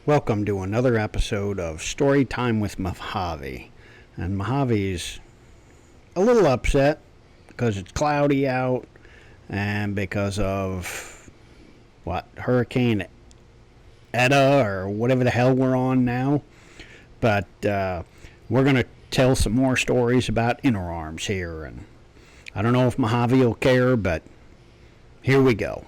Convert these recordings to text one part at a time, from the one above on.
Welcome to another episode of Storytime with Mojave. And Mojave's a little upset because it's cloudy out and because of Hurricane Eta or whatever the hell we're on now. But we're going to tell some more stories about interarms here. And I don't know if Mojave will care, but here we go.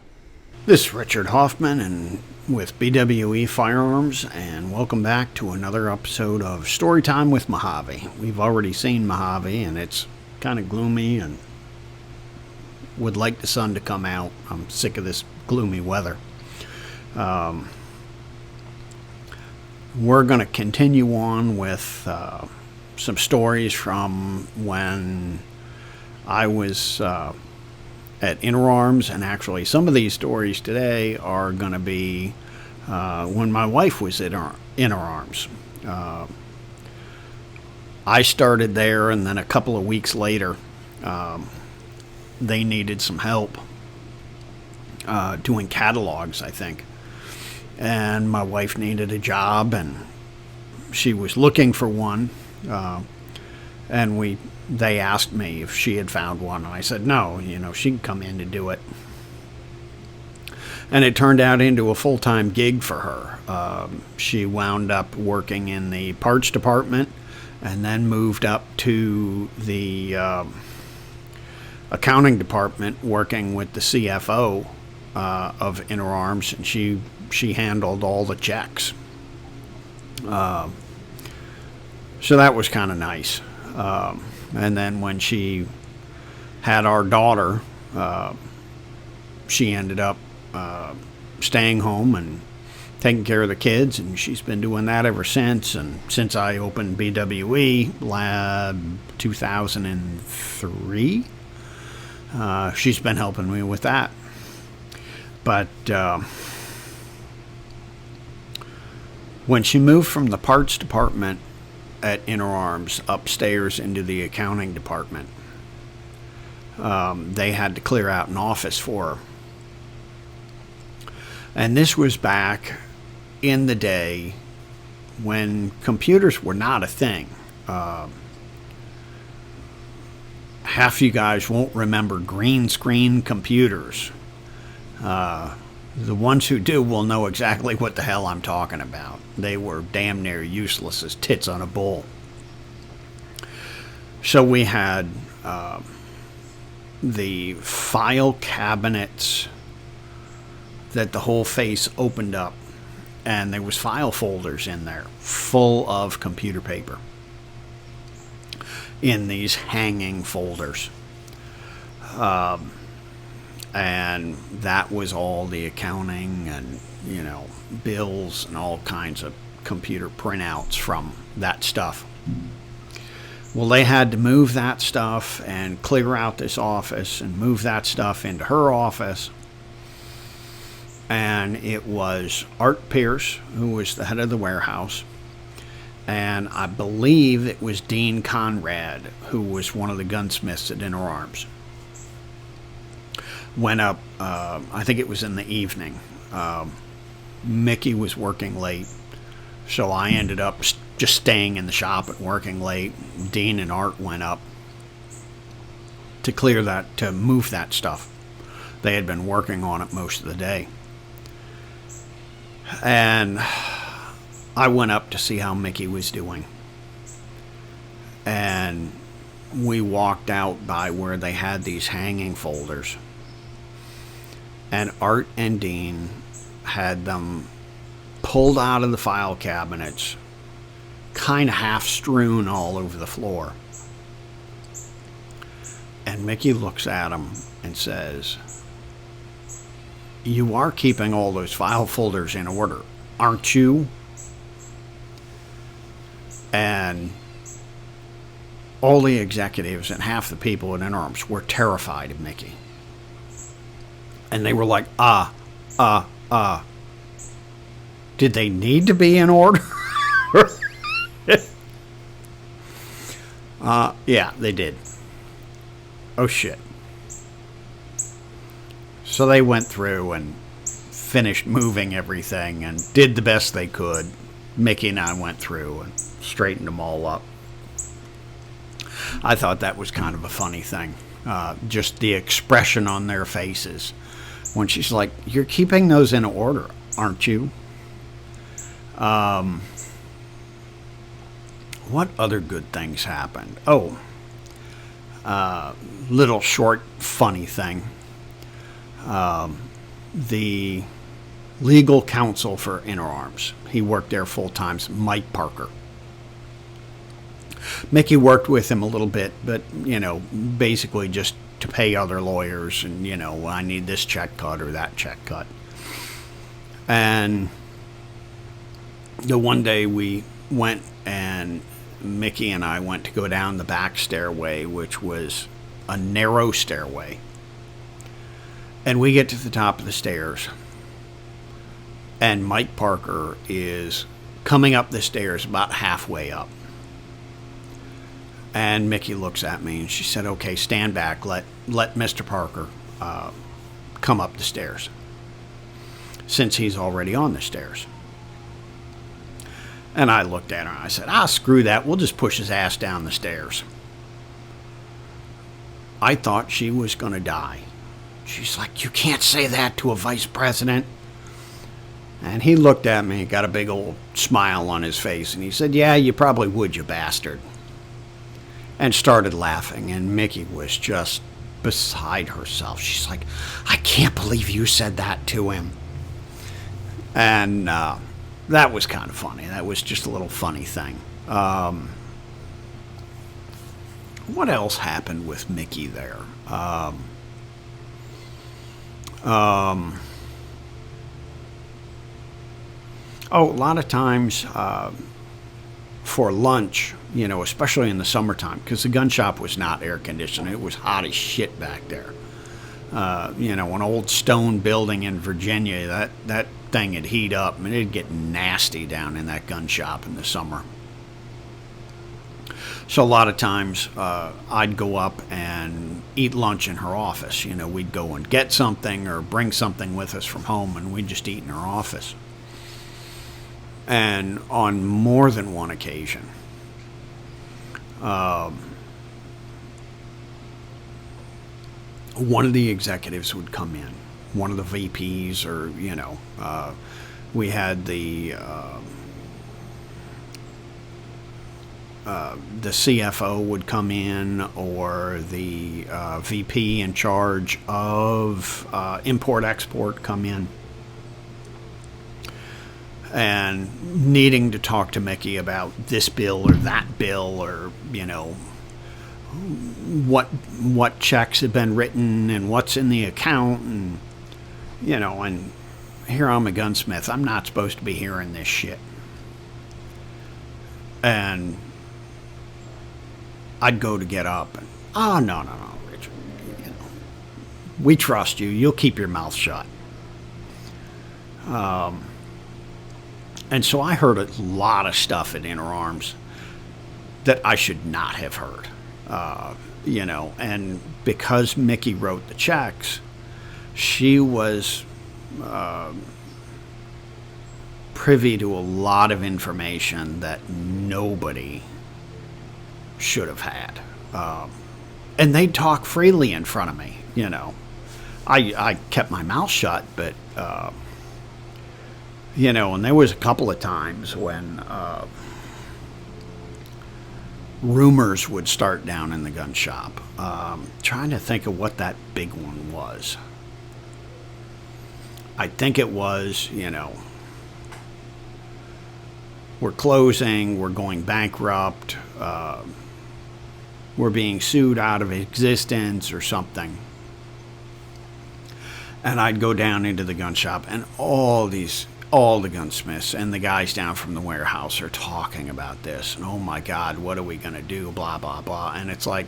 This is Richard Hoffman and with BWE Firearms, and welcome back to another episode of Storytime with Mojave. We've already seen Mojave, and it's kind of gloomy and would like the sun to come out. I'm sick of this gloomy weather. We're going to continue on with some stories from when I was at interarms, and actually some of these stories today are going to be when my wife was at interarms. I started there, and then a couple of weeks later they needed some help doing catalogs, I think, and my wife needed a job, and she was looking for one, and they asked me if she had found one, and I said no, she can come in to do it. And it turned out into a full-time gig for her. She wound up working in the parts department and then moved up to the accounting department working with the CFO of interarms, and she handled all the checks. So that was kind of nice. And then when she had our daughter, she ended up staying home and taking care of the kids, and she's been doing that ever since. And since I opened BWE Lab 2003, she's been helping me with that. But when she moved from the parts department at interarms upstairs into the accounting department, they had to clear out an office for her. And this was back in the day when computers were not a thing. Half you guys won't remember green screen computers. The ones who do will know exactly what the hell I'm talking about. They were damn near useless as tits on a bull. So we had the file cabinets that the whole face opened up, and there was file folders in there full of computer paper in these hanging folders. And that was all the accounting and, bills and all kinds of computer printouts from that stuff. Well, they had to move that stuff and clear out this office and move that stuff into her office. And it was Art Pierce, who was the head of the warehouse, and I believe it was Dean Conrad, who was one of the gunsmiths at interarms. Went up, I think it was in the evening. Mickey was working late, so I ended up just staying in the shop and working late. Dean and Art went up to move that stuff. They had been working on it most of the day. And I went up to see how Mickey was doing. And we walked out by where they had these hanging folders. And Art and Dean had them pulled out of the file cabinets, kind of half strewn all over the floor. And Mickey looks at them and says, "You are keeping all those file folders in order, aren't you?" And all the executives and half the people at interarms were terrified of Mickey. And they were like, did they need to be in order? Yeah, they did. Oh, shit. So they went through and finished moving everything and did the best they could. Mickey and I went through and straightened them all up. I thought that was kind of a funny thing. Just the expression on their faces when she's like, "You're keeping those in order, aren't you?" What other good things happened? Oh, little short funny thing. The legal counsel for interarms. He worked there full time, Mike Parker. Mickey worked with him a little bit, but, basically just to pay other lawyers and, I need this check cut or that check cut. And the one day we went and Mickey and I went to go down the back stairway, which was a narrow stairway. And we get to the top of the stairs. And Mike Parker is coming up the stairs about halfway up. And Mickey looks at me and she said, "Okay, stand back. Let Mr. Parker come up the stairs, since he's already on the stairs." And I looked at her and I said, "Screw that. We'll just push his ass down the stairs." I thought she was going to die. She's like, "You can't say that to a vice president." And he looked at me, got a big old smile on his face, and he said, "Yeah, you probably would, you bastard." And started laughing, and Mickey was just beside herself. She's like, "I can't believe you said that to him." And that was kind of funny. That was just a little funny thing. What else happened with Mickey there? A lot of times for lunch, especially in the summertime, because the gun shop was not air conditioned. It was hot as shit back there. An old stone building in Virginia, that thing would heat up and it'd get nasty down in that gun shop in the summer. So a lot of times I'd go up and eat lunch in her office. We'd go and get something or bring something with us from home, and we'd just eat in her office. And on more than one occasion, one of the executives would come in, one of the VPs, or we had the CFO would come in, or the VP in charge of import-export come in, and needing to talk to Mickey about this bill or that bill, or what checks have been written and what's in the account, and and here I'm a gunsmith. I'm not supposed to be hearing this shit. And I'd go to get up and, no, Richard, we trust you. You'll keep your mouth shut. And so I heard a lot of stuff at interarms that I should not have heard. And because Mickey wrote the checks, she was privy to a lot of information that nobody should have had. And they'd talk freely in front of me, I kept my mouth shut, but, and there was a couple of times when rumors would start down in the gun shop. Trying to think of what that big one was. I think it was, we're closing, we're going bankrupt, we're being sued out of existence or something. And I'd go down into the gun shop, and all the gunsmiths and the guys down from the warehouse are talking about this. And oh my God, what are we going to do? Blah, blah, blah. And it's like,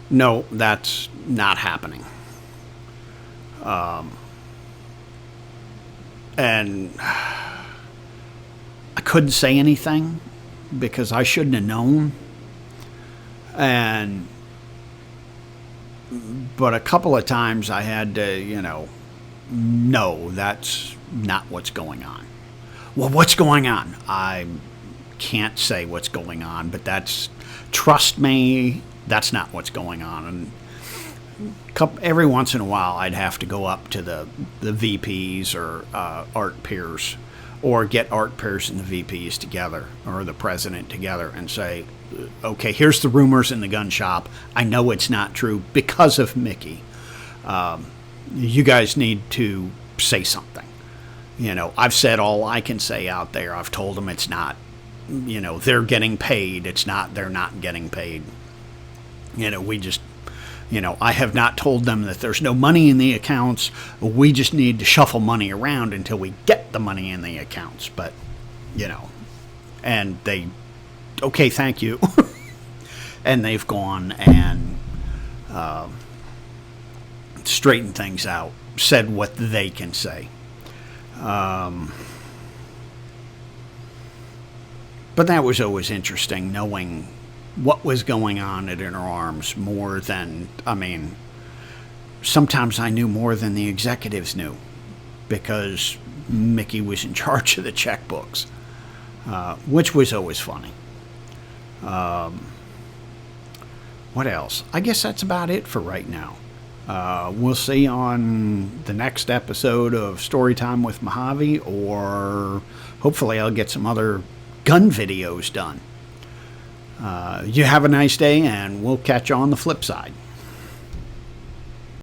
no, that's not happening. And I couldn't say anything because I shouldn't have known. But a couple of times I had to, no, that's not what's going on. Well, what's going on? I can't say what's going on, but trust me, that's not what's going on. And every once in a while, I'd have to go up to the VPs or art peers, or get art peers and the VPs together, or the president together, and say, okay, here's the rumors in the gun shop. I know it's not true because of Mickey. You guys need to say something. I've said all I can say out there. I've told them it's not, they're getting paid. It's not, they're not getting paid. I have not told them that there's no money in the accounts. We just need to shuffle money around until we get the money in the accounts. But, and they, okay, thank you. And they've gone and straightened things out, said what they can say. But that was always interesting, knowing what was going on at interarms more than, sometimes I knew more than the executives knew, because Mickey was in charge of the checkbooks, which was always funny. What else? I guess that's about it for right now. We'll see on the next episode of Storytime with Mojave, or hopefully I'll get some other gun videos done. You have a nice day, and we'll catch you on the flip side.